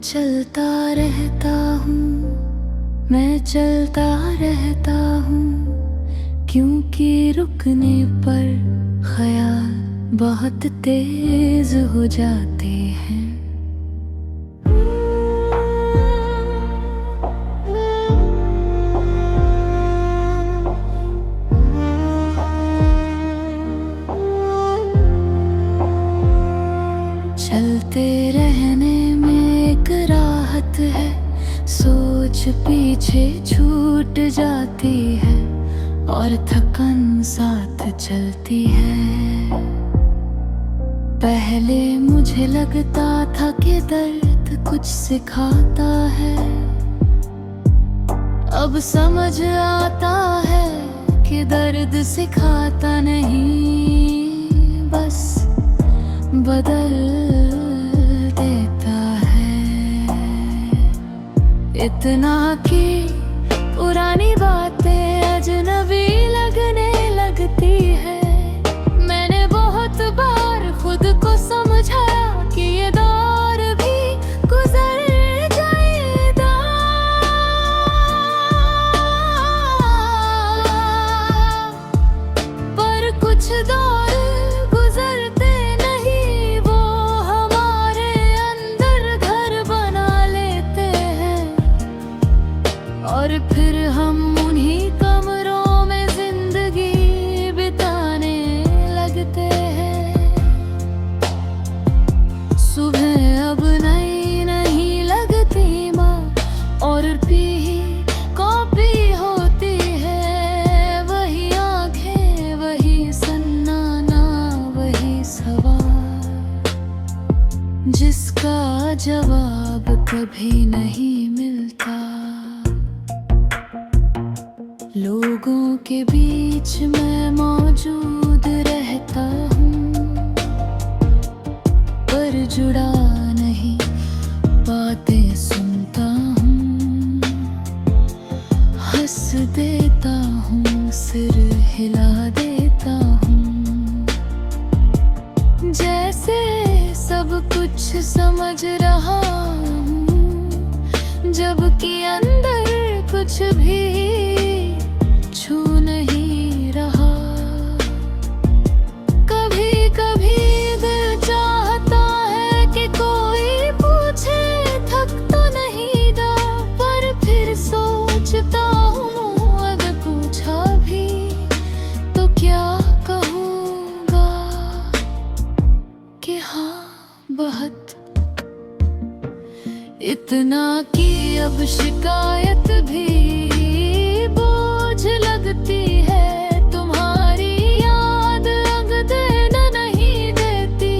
चलता रहता हूँ, मैं चलता रहता हूँ, क्योंकि रुकने पर ख्याल बहुत तेज हो जाते हैं। चलते रहने में एक राहत है, सोच पीछे छूट जाती है और थकन साथ चलती है। पहले मुझे लगता था कि दर्द कुछ सिखाता है, अब समझ आता है कि दर्द सिखाता नहीं, बस बदल देता है। इतना कि पुरानी बातें अजनबी लगने लगती है। मैंने बहुत बार खुद को समझाया कि ये दौर भी गुजर जाएगा, पर कुछ दौर और फिर हम उन्हीं कमरों में जिंदगी बिताने लगते हैं। सुबह अब नई नहीं लगती माँ, और भी कॉपी होती है। वही आंखें, वही सन्नाटा, वही सवाल जिसका जवाब कभी नहीं मिलता। लोगों के बीच मैं मौजूद रहता हूँ, पर जुड़ा नहीं, बातें सुनता हूँ, हंस देता हूँ, सिर हिला देता हूँ, जैसे सब कुछ समझ रहा हूँ, जबकि अंदर कुछ भी छू नहीं रहा। कभी कभी दिल चाहता है कि कोई पूछे थक तो नहीं गा, पर फिर सोचता हूँ अगर पूछा भी तो क्या कहूँगा कि हाँ बहुत। इतना कि अब शिकायत भी बोझ लगती है, तुम्हारी याद रंग देना नहीं देती।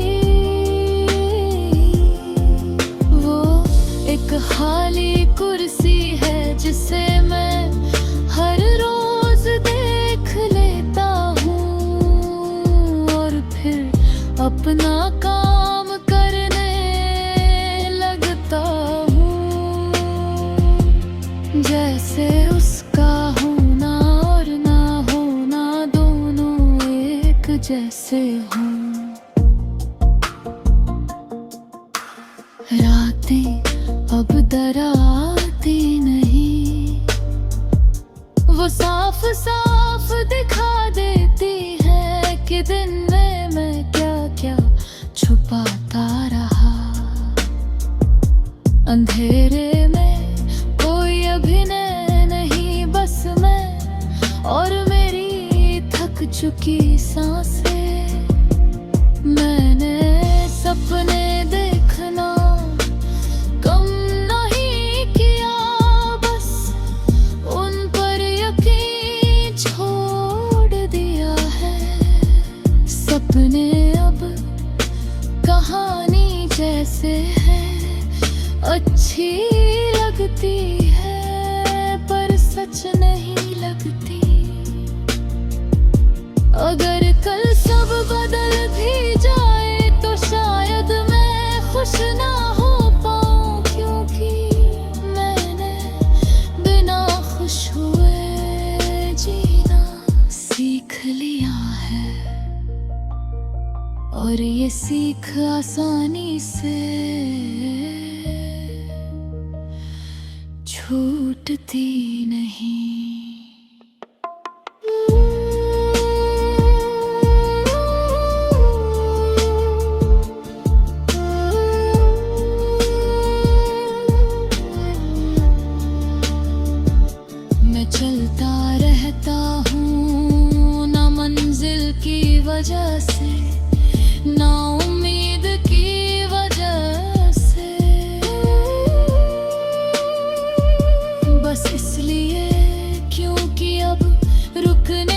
वो एक खाली कुर्सी है जिसे मैं हर रोज देख लेता हूँ, और फिर अपना काम करने लगता हूँ, जैसे उसका होना और ना होना दोनों एक जैसे हों। रातें अब डराती नहीं, वो साफ साफ दिखा देती है कि दिन में मैं क्या क्या छुपाता रहा। अंधेरे में कोई अभिनय नहीं, बस मैं और मेरी थक चुकी सांसें। मैंने सपने देखना कम नहीं किया, बस उन पर यकीन छोड़ दिया है। सपने अब कहानी जैसे है, अच्छी लगती है पर सच नहीं लगती। अगर कल सब बदल भी जाए तो शायद मैं खुश ना हो पाऊं, क्योंकि मैंने बिना खुश हुए जीना सीख लिया है। और ये सीख आसानी से छूटती नहीं। मैं चलता रहता हूँ ना मंजिल की वजह से, ना उम्मीद की वजह से, बस इसलिए क्योंकि अब रुकने